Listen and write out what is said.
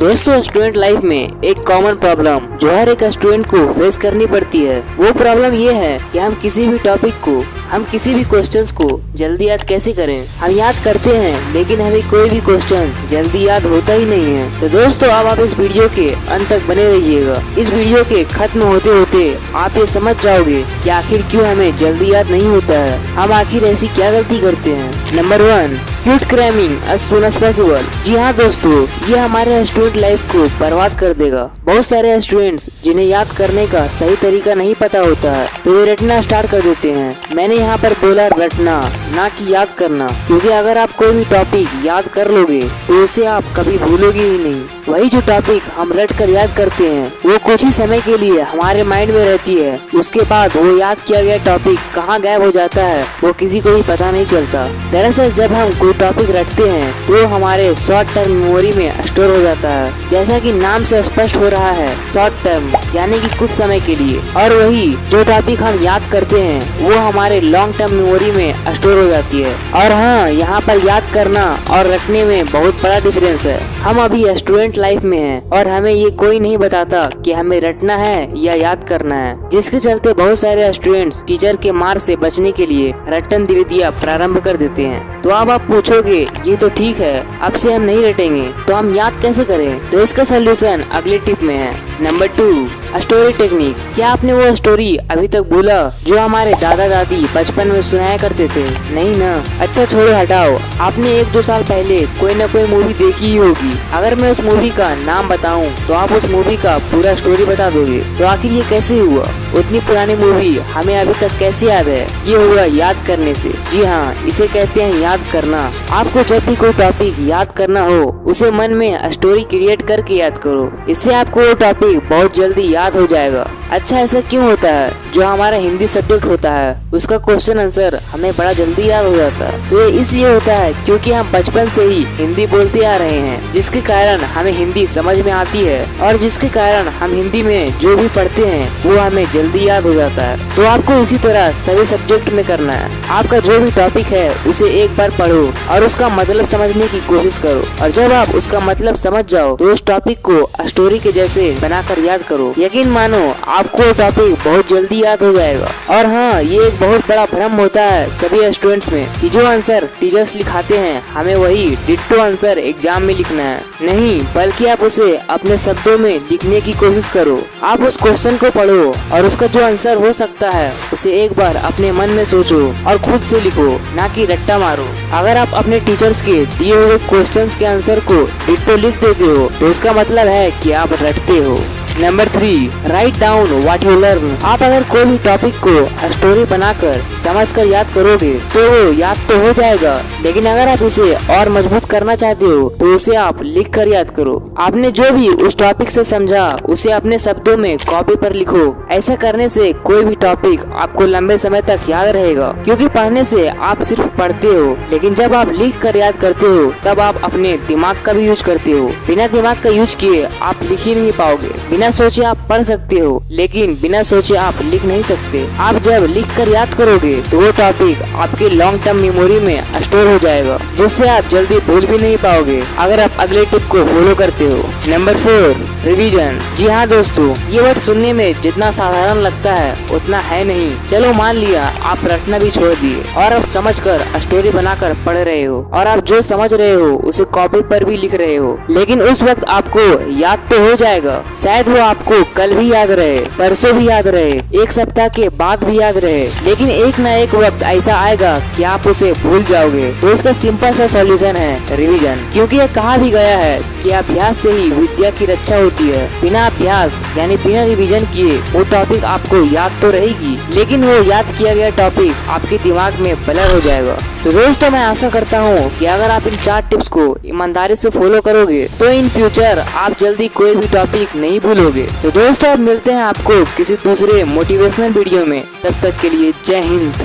दोस्तों, student life में एक कॉमन प्रॉब्लम जो हर एक स्टूडेंट को फेस करनी पड़ती है, वो प्रॉब्लम ये है कि हम किसी भी टॉपिक को, हम किसी भी क्वेश्चंस को जल्दी याद कैसे करें। हम याद करते हैं लेकिन हमें कोई भी क्वेश्चन जल्दी याद होता ही नहीं है। तो दोस्तों, अब आप इस वीडियो के अंत तक बने रहिएगा। इस वीडियो के खत्म होते होते आप ये समझ जाओगे कि आखिर क्यों हमें जल्दी याद नहीं होता है, हम आखिर ऐसी क्या गलती करते हैं। Number 1, quit cramming as soon as possible. जी हाँ दोस्तों, ये हमारे स्टूडेंट लाइफ को बर्बाद कर देगा। बहुत सारे स्टूडेंट्स जिन्हें याद करने का सही तरीका नहीं पता होता है, तो वे रटना स्टार्ट कर देते हैं। मैंने यहाँ पर बोला रटना, ना कि याद करना, क्योंकि अगर आप कोई भी टॉपिक याद कर लोगे तो उसे आप कभी भूलोगे ही नहीं। वही जो टॉपिक हम रट कर याद करते हैं वो कुछ ही समय के लिए हमारे माइंड में रहती है, उसके बाद वो याद किया गया टॉपिक कहाँ गायब हो जाता है वो किसी को भी पता नहीं चलता। दरअसल जब हम कोई टॉपिक रटते हैं तो हमारे शॉर्ट टर्म मेमोरी में स्टोर हो जाता है। जैसा कि नाम से स्पष्ट हो रहा है, शॉर्ट टर्म यानी कि कुछ समय के लिए, और वही जो टॉपिक हम याद करते हैं वो हमारे लॉन्ग टर्म मेमोरी में स्टोर हो जाती है। और हाँ, यहाँ पर याद करना और रटने में बहुत बड़ा डिफरेंस है। हम अभी स्टूडेंट लाइफ में हैं और हमें ये कोई नहीं बताता कि हमें रटना है या याद करना है, जिसके चलते बहुत सारे स्टूडेंट्स टीचर के मार से बचने के लिए रटन गतिविधियां प्रारंभ कर देते हैं। तो अब आप पूछोगे ये तो ठीक है, अब से हम नहीं रटेंगे, तो हम याद कैसे करें? तो इसका सोल्यूशन अगले टिप में है। Number 2, story technique. क्या आपने वो स्टोरी अभी तक भूला जो हमारे दादा दादी बचपन में सुनाया करते थे? नहीं ना? अच्छा छोड़ो, हटाओ। आपने 1-2 साल पहले कोई न कोई मूवी देखी ही होगी। अगर मैं उस मूवी का नाम बताऊं तो आप उस मूवी का पूरा स्टोरी बता दोगे। तो आखिर ये कैसे हुआ? उतनी पुरानी मूवी हमें अभी तक कैसे याद है? ये हुआ याद करने से। जी हाँ, इसे कहते हैं याद करना। आपको जब भी कोई टॉपिक याद करना हो, उसे मन में स्टोरी क्रिएट करके याद करो। इससे आपको वो टॉपिक बहुत जल्दी याद हो जाएगा। अच्छा, ऐसा क्यों होता है? जो हमारा हिंदी सब्जेक्ट होता है उसका क्वेश्चन आंसर हमें बड़ा जल्दी याद हो जाता है। तो ये इसलिए होता है क्योंकि हम बचपन से ही हिंदी बोलते आ रहे हैं, जिसके कारण हमें हिंदी समझ में आती है और जिसके कारण हम हिंदी में जो भी पढ़ते हैं वो हमें जल्दी याद हो जाता है। तो आपको इसी तरह सभी सब्जेक्ट में करना है। आपका जो भी टॉपिक है उसे एक बार पढ़ो और उसका मतलब समझने की कोशिश करो, और जब आप उसका मतलब समझ जाओ तो उस टॉपिक को स्टोरी के जैसे बनाकर याद करो। यकीन मानो, आपको टॉपिक बहुत जल्दी याद हो जाएगा। और हाँ, ये एक बहुत बड़ा भ्रम होता है सभी स्टूडेंट्स में कि जो आंसर टीचर्स लिखाते हैं हमें वही डिट्टो आंसर एग्जाम में लिखना है। नहीं, बल्कि आप उसे अपने शब्दों में लिखने की कोशिश करो। आप उस क्वेश्चन को पढ़ो और उसका जो आंसर हो सकता है उसे एक बार अपने मन में सोचो और खुद से लिखो, ना कि रट्टा मारो। अगर आप अपने टीचर्स के दिए हुए क्वेश्चंस के आंसर को डिट्टो लिख देते हो तो इसका मतलब है कि आप रटते हो। Number 3, write down what you learn. आप अगर कोई भी टॉपिक को स्टोरी बनाकर समझकर याद करोगे तो वो याद तो हो जाएगा, लेकिन अगर आप इसे और मजबूत करना चाहते हो तो उसे आप लिख कर याद करो। आपने जो भी उस टॉपिक से समझा उसे अपने शब्दों में कॉपी पर लिखो। ऐसा करने से कोई भी टॉपिक आपको लंबे समय तक याद रहेगा, क्योंकि पढ़ने से आप सिर्फ पढ़ते हो, लेकिन जब आप लिख कर याद करते हो तब आप अपने दिमाग का भी यूज करते हो। बिना दिमाग का यूज किए आप लिख ही नहीं पाओगे। बिना सोचे आप पढ़ सकते हो, लेकिन बिना सोचे आप लिख नहीं सकते। आप जब लिख कर याद करोगे तो वो टॉपिक आपके लॉन्ग टर्म मेमोरी में स्टोर हो जाएगा, जिससे आप जल्दी भूल भी नहीं पाओगे अगर आप अगले टिप को फॉलो करते हो। Number 4, revision. जी हाँ दोस्तों, ये वर्ड सुनने में जितना साधारण लगता है उतना है नहीं। चलो मान लिया आप रटना भी छोड़ दिए और अब समझकर स्टोरी बनाकर पढ़ रहे हो, और आप जो समझ रहे हो उसे कॉपी पर भी लिख रहे हो, लेकिन उस वक्त आपको याद तो हो जाएगा। शायद वो आपको कल भी याद रहे, परसों भी याद रहे, एक सप्ताह के बाद भी याद रहे, लेकिन एक न एक वक्त ऐसा आएगा कि आप उसे भूल जाओगे। तो इसका सिंपल सा सॉल्यूशन है रिवीजन, क्योंकि ये कहा भी गया है कि अभ्यास से ही विद्या की रक्षा होती है। बिना अभ्यास यानी बिना रिवीजन किए वो टॉपिक आपको याद तो रहेगी, लेकिन वो याद किया गया टॉपिक आपके दिमाग में ब्लर हो जाएगा। तो दोस्तों, मैं आशा करता हूँ कि अगर आप इन 4 टिप्स को ईमानदारी से फॉलो करोगे तो इन फ्यूचर आप जल्दी कोई भी टॉपिक नहीं भूलोगे। तो दोस्तों, अब मिलते हैं आपको किसी दूसरे मोटिवेशनल वीडियो में। तब तक के लिए जय हिंद।